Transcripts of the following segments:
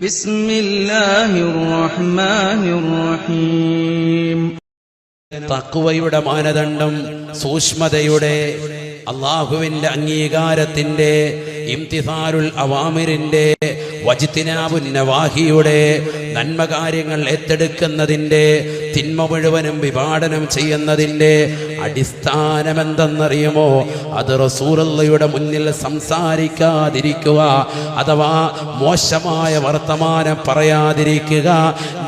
ബിസ്മില്ലാഹിർ റഹ്മാനിർ റഹീം. തഖ്വയുടെ മാനദണ്ഡം സൂക്ഷ്മതയുടെ, അല്ലാഹുവിന്റെ അംഗീകാരത്തിന്റെ, ഇംതിസാലുൽ അവാമിറിന്റെ, വജ്തിനാബുൻ നവാഹിയുടെ, നന്മ കാര്യങ്ങൾ ഏറ്റെടുക്കുന്നതിന്റെ, തിന്മ മുഴുവനും വിഭാടനം ചെയ്യുന്നതിന്റെ അടിസ്ഥാനമെന്തെന്നറിയുമോ? അത് റസൂലുള്ളാഹിയുടെ മുന്നിൽ സംസാരിക്കാതിരിക്കുക, അഥവാ മോശമായ വർത്തമാനം പറയാതിരിക്കുക,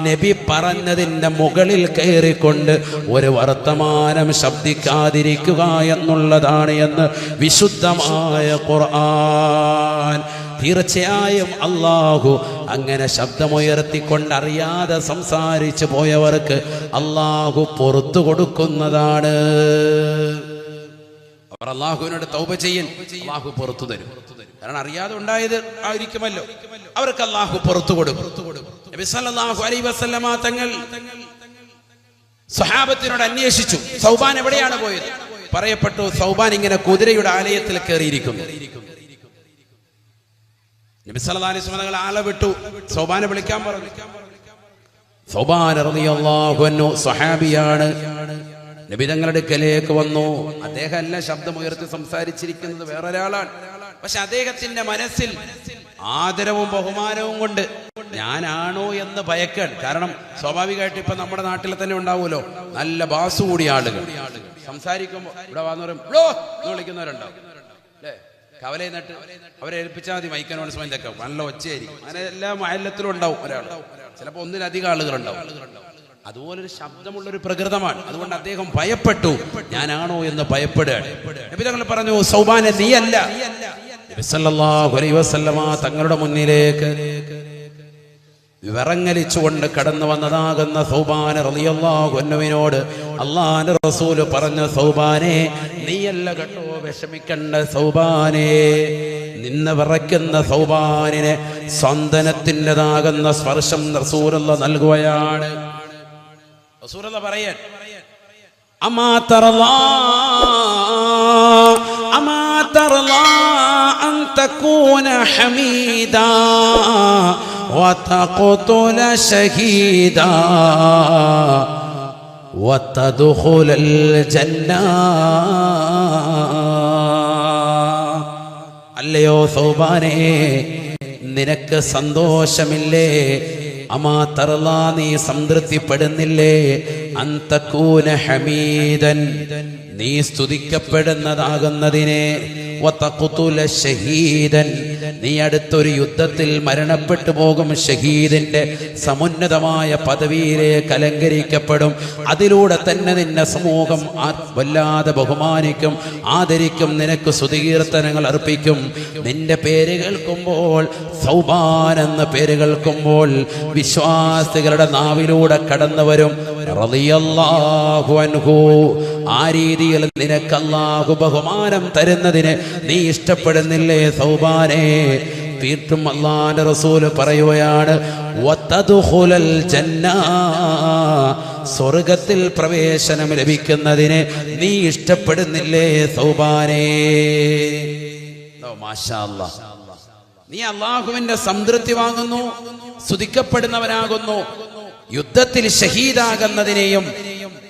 നബി പറഞ്ഞതിൻ്റെ മുകളിൽ കയറിക്കൊണ്ട് ഒരു വർത്തമാനം ശബ്ദിക്കാതിരിക്കുക എന്നുള്ളതാണ് എന്ന് വിശുദ്ധമായ ഖുർആൻ. തീർച്ചയായും അല്ലാഹു അങ്ങനെ ശബ്ദമുയർത്തിക്കൊണ്ട് അറിയാതെ സംസാരിച്ചു പോയവർക്ക് അല്ലാഹു പുറത്തു കൊടുക്കുന്നതാണ്. അവർ അല്ലാഹുവിനോട് തൗബ ചെയ്യൻ, അല്ലാഹു പുറത്തു തരും. കാരണം അറിയാതെ ഉണ്ടായത് ആയിരിക്കുമല്ലോ, അവർക്ക് അല്ലാഹു പുറത്തു കൊടുക്കും. നബി സല്ലല്ലാഹു അലൈഹി വസല്ലമ തങ്ങൾ സ്വഹാബത്തിനോട് അന്വേഷിച്ചു, സൗബാൻ എവിടെയാണ് പോയത്? പറയപ്പെട്ടു, സൗബാൻ ഇങ്ങനെ കുതിരയുടെ ആലയത്തിൽ കയറിയിരിക്കുന്നു. നബി സല്ലല്ലാഹു അലൈഹി വസല്ലം തങ്ങൾ ആളെ വിട്ടു, സൗബാനെ വിളിക്കാൻ പറഞ്ഞു. സൗബാൻ റളിയല്ലാഹു അൻഹു സ്വഹാബിയാണ്. നബി തങ്ങളുടെ അടുക്കലേക്ക് വന്നു. അദ്ദേഹം അല്ല ശബ്ദമുയർത്തി സംസാരിച്ചിരിക്കുന്നത്, വേറൊരാളാണ്. പക്ഷെ അദ്ദേഹത്തിന്റെ മനസ്സിൽ ആദരവും ബഹുമാനവും കൊണ്ട് ഞാനാണോ എന്ന് ഭയക്കാൻ. കാരണം സ്വാഭാവികമായിട്ട് ഇപ്പൊ നമ്മുടെ നാട്ടിൽ തന്നെ ഉണ്ടാവുമല്ലോ, നല്ല ബാസ് കൂടിയ ആളുകൾ സംസാരിക്കുമ്പോൾ ഇവിടെ വന്നവരും വിളിക്കുന്നവരുണ്ടാവും അല്ലേ, കവല എന്നിട്ട് അവരെ ഏൽപ്പിച്ചാൽ മതി മൈക്ക് അനൗൺസ്മെന്റ് ഒക്കെ, നല്ല ഒച്ചയായിരിക്കും. അങ്ങനെ എല്ലാ മഹല്ലത്തിലും ഉണ്ടാവും ഒരാൾ, ചിലപ്പോൾ ഒന്നിലധികം ആളുകളുണ്ടാവും. അതുപോലൊരു ശബ്ദമുള്ളൊരു പ്രകൃതമാണ്. അതുകൊണ്ട് അദ്ദേഹം ഭയപ്പെട്ടു, ഞാനാണോ എന്ന് ഭയപ്പെടുകയാണ്. നബി തങ്ങൾ പറഞ്ഞു, സൗബാനെ നീയല്ല. നബി സല്ലല്ലാഹു അലൈഹി വസല്ലമ തങ്ങളുടെ മുന്നിലേക്ക് വിറങ്ങലിച്ചുകൊണ്ട് കടന്നു വന്നതാകുന്ന സൗബാൻ റളിയല്ലാഹു അൻഹുവിനോട് അല്ലാഹുവിന്റെ റസൂൽ പറഞ്ഞു, സൗബാനെ നീയല്ല കേട്ടോ, വിഷമിക്കണ്ട സൗബാനെ. നിന്ന് വിറയ്ക്കുന്ന സൗബാനിനെ സന്തനത്തിൻ്റെതാകുന്ന സ്പർശം റസൂലുള്ളാഹി നൽകുകയാണ്. റസൂലുള്ളാഹി പറയാൻ, അമാ തറലാ അൻ തകൂന ഹമീദാ വതഖതുല ശഹീദാ വതദ്ഖുലൽ ജന്ന. അല്ലയോ സൗബാനേ, നിനക്ക് സന്തോഷമില്ലേ? അമാ തറലാ, നീ സംതൃപ്തിപ്പെടുന്നില്ലേ? അന്തകൂന ഹമീദൻ, നീ സ്തുതിക്കപ്പെടുന്നതാകുന്നതിനെ, വതഖതുല ശഹീദൻ, നീ അടുത്തൊരു യുദ്ധത്തിൽ മരണപ്പെട്ടു പോകും, ഷഹീദിന്റെ സമുന്നതമായ പദവിയിലേക്ക് അലങ്കരിക്കപ്പെടും. അതിലൂടെ തന്നെ നിന്നെ സമൂഹം വല്ലാതെ ബഹുമാനിക്കും, ആദരിക്കും, നിനക്ക് സ്തുതികീർത്തനങ്ങൾ അർപ്പിക്കും. നിന്റെ പേര് കേൾക്കുമ്പോൾ, സൗബാൻ എന്ന പേര് കേൾക്കുമ്പോൾ വിശ്വാസികളുടെ നാവിലൂടെ കടന്നു വരും റളിയല്ലാഹു അൻഹു. ആ രീതിയിൽ നിനക്ക് അല്ലാഹു ബഹുമാനം തരുന്നതിന് നീ ഇഷ്ടപ്പെടുന്നില്ലേ സൗബാനെ? വീണ്ടും അല്ലാഹുവിന്റെ റസൂൽ പറയുകയാണ്, വതദ്ഖുലൽ ജന്ന, സ്വർഗ്ഗത്തിൽ പ്രവേശനം ലഭിക്കുന്നതിന് നീ ഇഷ്ടപ്പെടുന്നില്ലേ സൗബാനെ? മാഷാ അല്ലാഹ്, നീ അല്ലാഹുവിന്റെ സംതൃപ്തി വാങ്ങുന്നു, സ്തുതിക്കപ്പെടുന്നവനാകുന്നു. യുദ്ധത്തിൽ ഷഹീദാകുന്നതിനെയും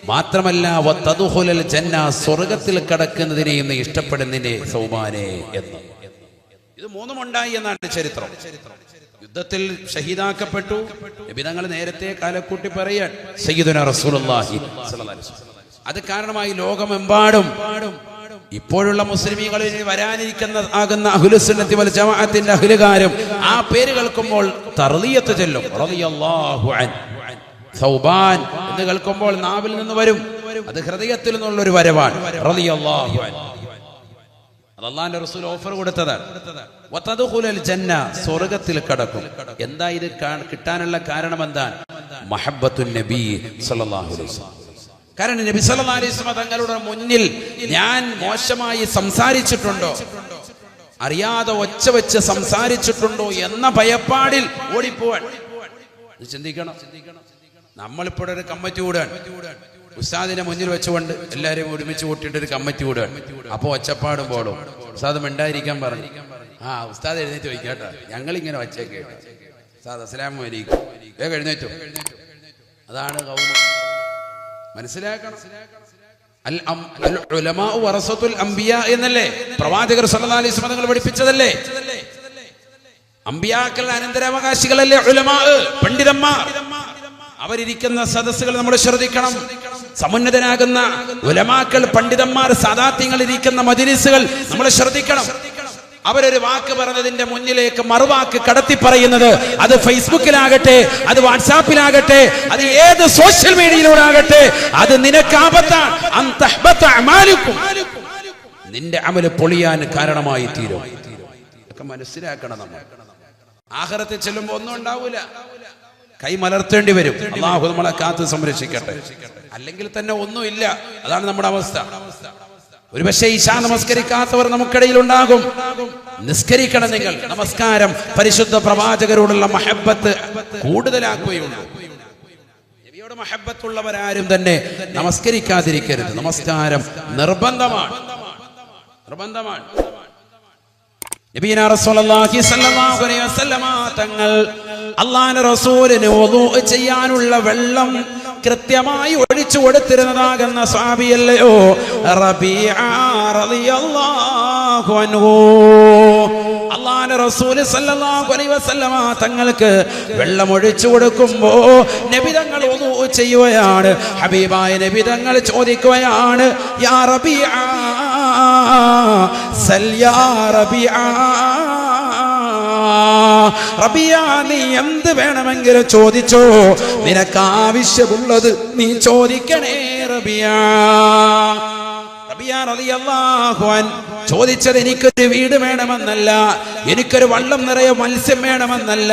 മാത്രമല്ല വതദ്ഖുലൽ ജന്ന, സ്വർഗ്ഗത്തിൽ കടക്കുന്നതിനെയും നീ ഇഷ്ടപ്പെടുന്നില്ലേ സൗബാനെ എന്ന്. ഇത് മൂന്നും ഉണ്ടായി എന്നാണ് ചരിത്രം. യുദ്ധത്തിൽ ഷഹീദാക്കപ്പെട്ടു. നബി തങ്ങൾ നേരത്തെ കാലക്കൂട്ടി പറയാൻ, സയ്യിദുനാ റസൂലുള്ളാഹി സ്വല്ലല്ലാഹു അലൈഹി വസല്ലം. അത് കാരണമായി ലോകമെമ്പാടും ഇപ്പോഴുള്ള മുസ്ലിമീങ്ങളിൽ വരാനിരിക്കുന്ന ആകുന്ന അഹ്ലുസുന്നത്തി വൽ ജമാഅത്തിന്റെ അഹ്ലുകാരും ആ പേര് കേൾക്കുമ്പോൾ തർളിയത്ത് ചൊല്ലും, റളിയല്ലാഹു അൻഹു. സൗബാൻ എന്ന് കേൾക്കുമ്പോൾ നാവിൽ നിന്ന് വരും, അത് ഹൃദയത്തിൽ നിന്നുള്ളൊരു വരവാണ്, റളിയല്ലാഹു അൻഹു. അല്ലാഹുവിന്റെ റസൂൽ ഓഫർ കൊടുത്തതാണ്, വതദ്ഖുലൽ ജന്ന, സ്വർഗ്ഗത്തിൽ കടക്കും. എന്താ ഇത് കിട്ടാനുള്ള കാരണം? എന്താണ്? മഹബ്ബത്തുൻ നബി സല്ലല്ലാഹു അലൈഹി വസല്ലം. കാരണം നബി സല്ലല്ലാഹു അലൈഹി വസല്ലം തങ്ങളുടെ മുന്നിൽ ഞാൻ മോശമായി സംസാരിച്ചിട്ടുണ്ടോ, അറിയാതെ ഒച്ച വെച്ച് സംസാരിച്ചിട്ടുണ്ടോ എന്ന ഭയപ്പാടിൽ ഓടിപ്പോവാൻ. ചിന്തിക്കണം. നമ്മളിപ്പോൾ ഒരു കമ്മിറ്റി കൂടാൻ, ഉസ്താദിനെ മുന്നിൽ വെച്ചുകൊണ്ട് എല്ലാവരെയും ഒരുമിച്ച് കൂട്ടിയിട്ട് ഒരു കമ്മിറ്റി കൂടാൻ. അപ്പോൾ ഒച്ചപ്പാടും പോടും. ഉസ്താദ് മിണ്ടായിരിക്കാൻ പറഞ്ഞു. ഉസ്താദ് എഴുന്നേറ്റ് വയ്ക്കാട്ടോ, ഞങ്ങളിങ്ങനെ വച്ചേക്കേട്ടോ. അസ്സലാമു അലൈക്കും വേഗം എഴുന്നേറ്റു. അതാണ് ഖൗമ്. മനസ്സിലാക്കണം. അൽ ഉലമാ വറസത്തുൽ അംബിയാ എന്നല്ലേ പ്രവാചകർ സല്ലല്ലാഹു അലൈഹി വസല്ലം തങ്ങൾ പഠിപ്പിച്ചതല്ലേ? അമ്പിയാക്കൾ അനന്തരാവകാശികളല്ലേ ഉലമാ, പണ്ഡിതന്മാർ. അവരിയ്ക്കുന്ന സദസ്സുകൾ നമ്മൾ ശ്രദ്ധിക്കണം. സമുന്നതനാകുന്ന ഉലമാക്കൾ, പണ്ഡിതന്മാർ, സാദാത്യങ്ങൾ ഇരിക്കുന്ന മജ്‌ലിസുകൾ നമ്മൾ ശ്രദ്ധിക്കണം. അവരൊരു വാക്ക് പറഞ്ഞതിന്റെ മുന്നിലേക്ക് മറുവാക്ക് കടത്തി പറയുന്നത്, അത് ഫേസ്ബുക്കിലാകട്ടെ, അത് വാട്സാപ്പിലാകട്ടെ, അത് ഏത് സോഷ്യൽ മീഡിയയിലൂടാകട്ടെ, അത് നിനക്ക് ആപത്താണ്. നിന്റെ അമല് പൊളിയാൻ കാരണമായി തീരും. ഇതൊക്കെ മനസ്സിലാക്കണം. നമ്മൾ ആഖിറത്തിൽ ചെല്ലുമ്പോൾ ഒന്നും ഉണ്ടാവൂല, കൈ മലർത്തേണ്ടി വരും. അല്ലാഹു നമ്മളെ കാത്ത് സംരക്ഷിക്കട്ടെ. അല്ലെങ്കിൽ തന്നെ ഒന്നുമില്ല. അതാണ് നമ്മുടെ അവസ്ഥ. ഒരുപക്ഷെ ഇശാ നമസ്കരിക്കാത്തവർ നമുക്കിടയിൽ ഉണ്ടാകും. നിസ്കരിക്കണം. നിങ്ങൾ നമസ്കാരം പരിശുദ്ധ പ്രവാചകരോടുള്ള മഹബത്ത് കൂടുതലാക്കുകയുള്ളൂ. നബിയോട് മഹബത്തുള്ളവരാരും തന്നെ നമസ്കരിക്കാതിരിക്കരുത്. നമസ്കാരം നിർബന്ധമാണ്. നബിയനാ റസൂലുള്ളാഹി സ്വല്ലല്ലാഹു അലൈഹി വസല്ലമ തങ്ങൾ അല്ലാഹുവിന്റെ റസൂലിന് വുളൂ ചെയ്യാനുള്ള വെള്ളം കൃത്യമായി ഒഴിച്ചു കൊടുത്തിരുന്നതാകുന്ന സ്വഹാബിയല്ലയോ റബീഅ റളിയല്ലാഹു അൻഹു. അല്ലാഹുവിന്റെ റസൂൽ സല്ലല്ലാഹു അലൈഹി വസല്ലമ തങ്ങൾക്ക് വെള്ളം ഒഴിച്ചു കൊടുക്കുമ്പോ നബി തങ്ങൾ വുളൂ ചെയ്യുകയാണ്. ഹബീബായ നബി തങ്ങൾ ചോദിക്കുകയാണ്, യാ റബീഅ സൽ യാ റബീഅ, റബിയ നീ എന്ത് വേണമെങ്കിലും ചോദിച്ചോ, നിനക്ക് ആവശ്യമുള്ളത് നീ ചോദിക്കണേ റബിയ. റബിയ റളിയല്ലാഹു അൻഹു ചോദിച്ചത് എനിക്കൊരു വീട് വേണമെന്നല്ല, എനിക്കൊരു വള്ളം നിറയെ മത്സ്യം വേണമെന്നല്ല,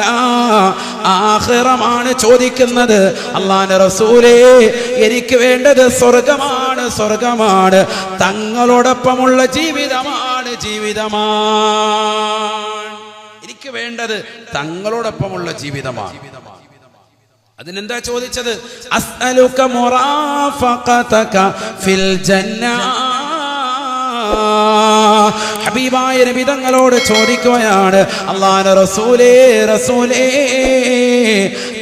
ആഖിറമാണ് ചോദിക്കുന്നത്. അല്ലാഹുവിന്റെ റസൂലേ, എനിക്ക് വേണ്ടത് സ്വർഗമാണ്, സ്വർഗമാണ്, തങ്ങളോടൊപ്പമുള്ള ജീവിതമാണ്, ജീവിതമാണ്. എനിക്ക് വേണ്ടത് തങ്ങളോടൊപ്പമുള്ള ജീവിതമാണ്. അതിനെന്താ ചോദിച്ചത്? അസ്അലുക മുറാഫഖതക ഫിൽ ജന്ന. ഹബീബായ നബി തങ്ങളോട് ചോദിക്കുകയാണ്, അല്ലാഹുവിന്റെ റസൂലേ, റസൂലേ,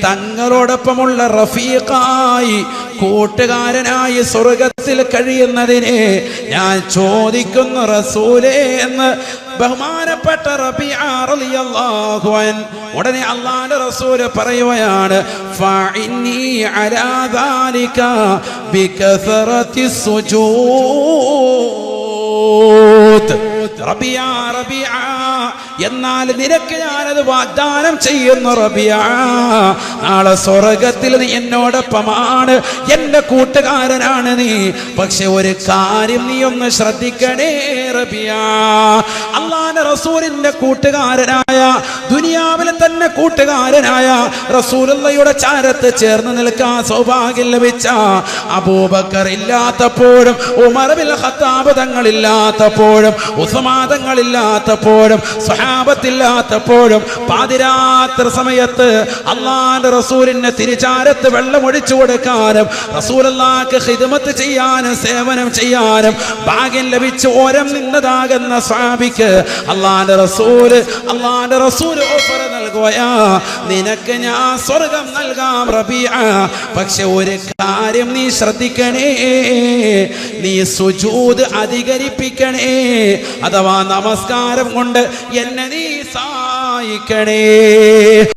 തങ്ങളോടൊപ്പമുള്ള റഫീഖായി, കൂട്ടുകാരനായി സ്വർഗത്തിൽ കഴിയുന്നതിനെ ഞാൻ ചോദിക്കുന്നു റസൂലേ എന്ന് ബഹുമാനപ്പെട്ട റബീഅ റളിയല്ലാഹു അൻഹു. ഉടനെ അല്ലാഹുവിന്റെ റസൂല് പറയുകയാണ്, ഫഇന്നി അലാ ദാലിക ബികസറത്തി സുജൂദ്. റബീഅ, റബീഅ, എന്നാൽ നിനക്ക് ഞാനത് വാഗ്ദാനം ചെയ്യുന്നു റബീഅ, നാളെ സ്വർഗത്തിൽ നീ എന്നോടൊപ്പമാണ്, എന്റെ കൂട്ടുകാരനാണ് നീ. പക്ഷെ ഒരു കാര്യം നീ ഒന്ന് ശ്രദ്ധിക്കണേ റബീഅ. അല്ലാഹുവിന്റെ റസൂലിന്റെ കൂട്ടുകാരനായ, ദുനിയാവിലെ തന്നെ കൂട്ടുകാരനായ റസൂലുള്ളാഹിയുടെ ചാരത്ത് ചേർന്ന് നിൽക്കാൻ സൗഭാഗ്യം ലഭിച്ച അബൂബക്കർ ഇല്ലാത്തപ്പോഴും, ഉമർ ബിൻ ഖത്താബ് തങ്ങളില്ലാത്തപ്പോഴും, ഉസ്മാൻ തങ്ങളില്ലാത്തപ്പോഴും, സ്വഹാബത്തില്ലാത്തപ്പോഴും, പാതിരാത്രി സമയത്ത് അല്ലാഹുവിന്റെ റസൂലിന്റെ തിരുചാരത്ത് വെള്ളം ഒഴിച്ചു കൊടുക്കാനും, റസൂലുള്ളാഹിക്ക് ഖിദ്മത്ത് ചെയ്യാനും, സേവനം ചെയ്യാനും ഭാഗ്യം ലഭിച്ച് ഓരം നിന്നതാകുന്ന സ്വഹാബിക്ക് അല്ലാഹുവിന്റെ റസൂൽ ഓഫർ നൽകുകയാ, നിനക്ക് ഞാൻ സ്വർഗം നൽകാം റബീഅ, പക്ഷെ ഒരു കാര്യം നീ ശ്രദ്ധിക്കണേ, നീ സുജൂദ് അധികരിപ്പിക്കണേ, അഥവാ നമസ്കാരം കൊണ്ട് എന്നെ നീ സഹായിക്കണേ.